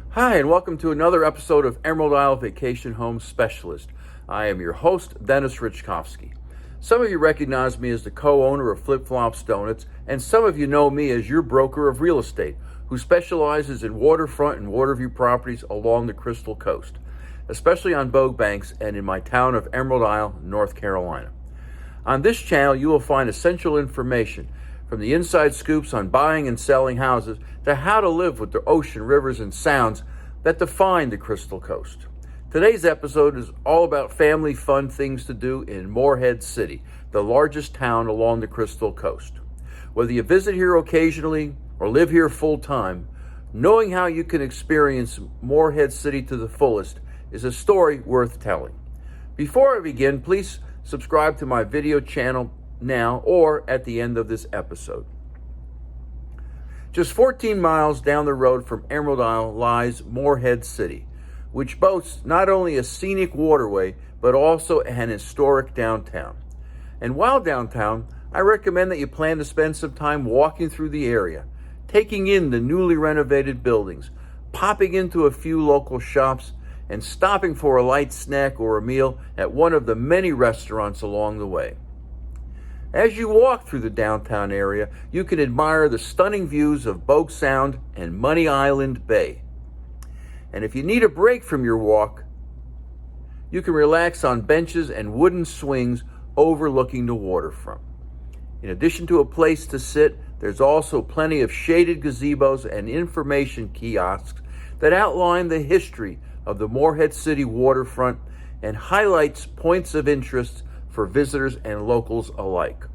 Hi, and welcome to another episode of Emerald Isle Vacation Home Specialist. I am your host, Dennis Richkovsky. Some of you recognize me as the co-owner of Flip Flops Donuts, and some of you know me as your broker of real estate, who specializes in waterfront and waterview properties along the Crystal Coast, especially on Bogue Banks and in my town of Emerald Isle, North Carolina. On this channel, you will find essential information from the inside scoops on buying and selling houses to how to live with the ocean, rivers, and sounds that define the Crystal Coast. Today's episode is all about family fun things to do in Morehead City, the largest town along the Crystal Coast. Whether you visit here occasionally or live here full time, knowing how you can experience Morehead City to the fullest is a story worth telling. Before I begin, please subscribe to my video channel now or at the end of this episode. Just 14 miles down the road from Emerald Isle lies Morehead City, which boasts not only a scenic waterway, but also an historic downtown. And while downtown, I recommend that you plan to spend some time walking through the area, taking in the newly renovated buildings, popping into a few local shops, and stopping for a light snack or a meal at one of the many restaurants along the way. As you walk through the downtown area, you can admire the stunning views of Bogue Sound and Money Island Bay. And if you need a break from your walk, you can relax on benches and wooden swings overlooking the waterfront. In addition to a place to sit, there's also plenty of shaded gazebos and information kiosks that outline the history of the Morehead City waterfront and highlights points of interest for visitors and locals alike.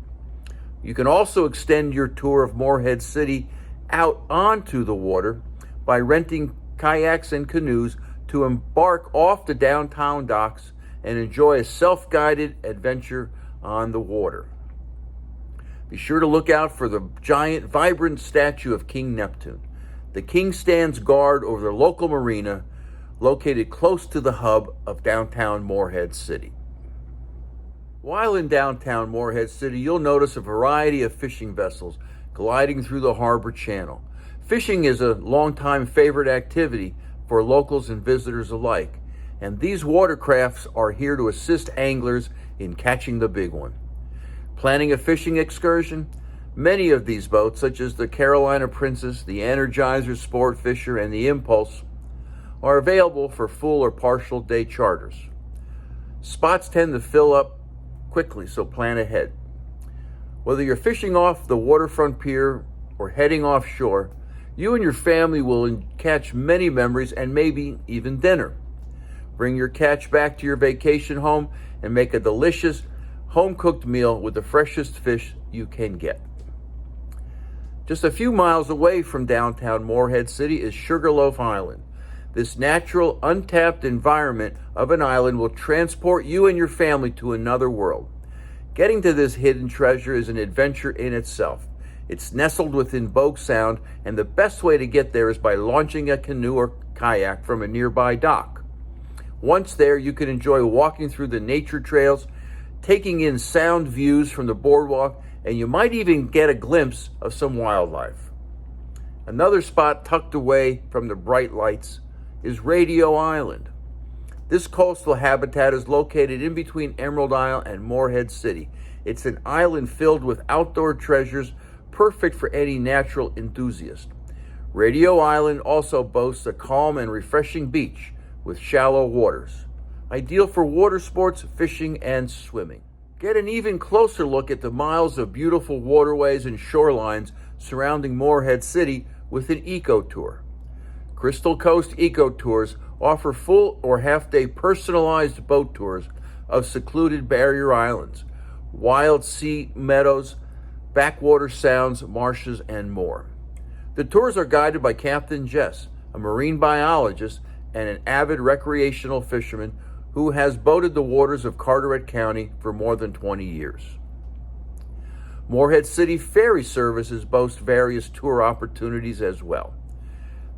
You can also extend your tour of Morehead City out onto the water by renting kayaks and canoes to embark off the downtown docks and enjoy a self-guided adventure on the water. Be sure to look out for the giant, vibrant statue of King Neptune. The king stands guard over the local marina located close to the hub of downtown Morehead City. While in downtown Morehead City, you'll notice a variety of fishing vessels gliding through the harbor channel. Fishing is a longtime favorite activity for locals and visitors alike, and these watercrafts are here to assist anglers in catching the big one. Planning a fishing excursion? Many of these boats, such as the Carolina Princess, the Energizer Sport Fisher, and the Impulse, are available for full or partial day charters. Spots tend to fill up quickly, so plan ahead. Whether you're fishing off the waterfront pier or heading offshore, you and your family will catch many memories and maybe even dinner. Bring your catch back to your vacation home and make a delicious home-cooked meal with the freshest fish you can get. Just a few miles away from downtown Morehead City is Sugarloaf Island. This natural, untapped environment of an island will transport you and your family to another world. Getting to this hidden treasure is an adventure in itself. It's nestled within Bogue Sound, and the best way to get there is by launching a canoe or kayak from a nearby dock. Once there, you can enjoy walking through the nature trails, taking in sound views from the boardwalk, and you might even get a glimpse of some wildlife. Another spot tucked away from the bright lights is Radio Island. This coastal habitat is located in between Emerald Isle and Morehead City. It's an island filled with outdoor treasures, perfect for any natural enthusiast. Radio Island also boasts a calm and refreshing beach with shallow waters, ideal for water sports, fishing, and swimming. Get an even closer look at the miles of beautiful waterways and shorelines surrounding Morehead City with an eco tour. Crystal Coast Eco Tours offer full or half-day personalized boat tours of secluded barrier islands, wild sea meadows, backwater sounds, marshes, and more. The tours are guided by Captain Jess, a marine biologist and an avid recreational fisherman who has boated the waters of Carteret County for more than 20 years. Morehead City ferry services boast various tour opportunities as well.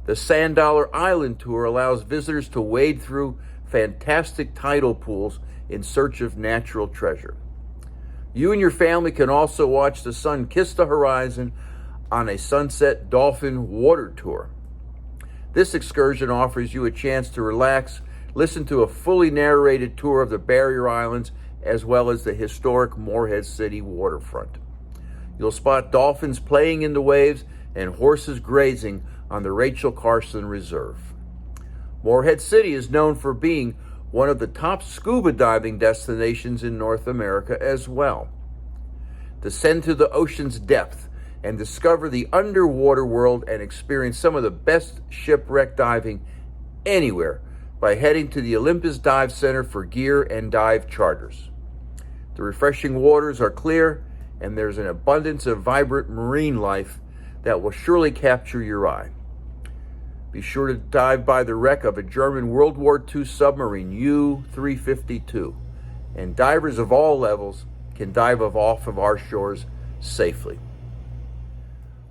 The Sand Dollar Island Tour allows visitors to wade through fantastic tidal pools in search of natural treasure. You and your family can also watch the sun kiss the horizon on a sunset dolphin water tour. This excursion offers you a chance to relax, listen to a fully narrated tour of the barrier islands, as well as the historic Morehead City waterfront. You'll spot dolphins playing in the waves and horses grazing on the Rachel Carson Reserve. Morehead City is known for being one of the top scuba diving destinations in North America as well. Descend to the ocean's depth and discover the underwater world and experience some of the best shipwreck diving anywhere by heading to the Olympus Dive Center for gear and dive charters. The refreshing waters are clear, and there's an abundance of vibrant marine life that will surely capture your eye. Be sure to dive by the wreck of a German World War II submarine, U-352, and divers of all levels can dive off of our shores safely.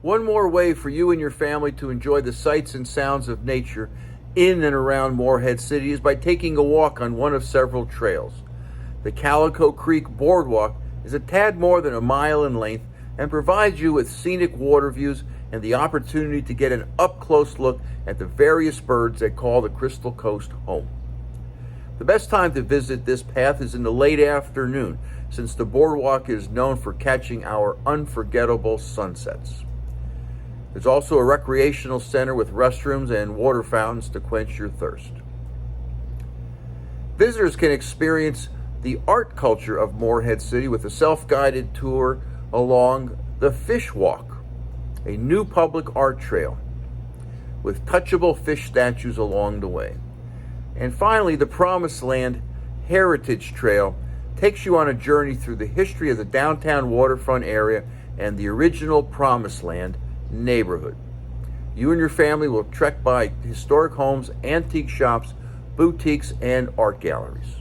One more way for you and your family to enjoy the sights and sounds of nature in and around Morehead City is by taking a walk on one of several trails. The Calico Creek Boardwalk is a tad more than a mile in length and provides you with scenic water views and the opportunity to get an up-close look at the various birds that call the Crystal Coast home. The best time to visit this path is in the late afternoon, since the boardwalk is known for catching our unforgettable sunsets. There's also a recreational center with restrooms and water fountains to quench your thirst. Visitors can experience the art culture of Morehead City with a self-guided tour along the Fish Walk, a new public art trail with touchable fish statues along the way. And finally, the Promised Land Heritage Trail takes you on a journey through the history of the downtown waterfront area and the original Promised Land neighborhood. You and your family will trek by historic homes, antique shops, boutiques, and art galleries.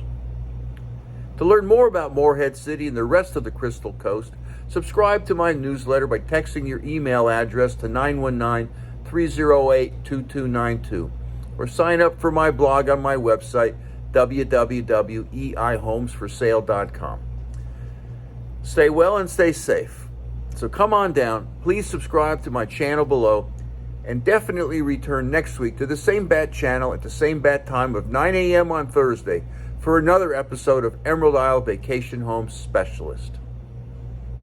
To learn more about Morehead City and the rest of the Crystal Coast, subscribe to my newsletter by texting your email address to 919-308-2292 or sign up for my blog on my website, www.eihomesforsale.com. Stay well and stay safe. So come on down, please subscribe to my channel below, and definitely return next week to the same bat channel at the same bat time of 9 a.m. on Thursday for another episode of Emerald Isle Vacation Home Specialist.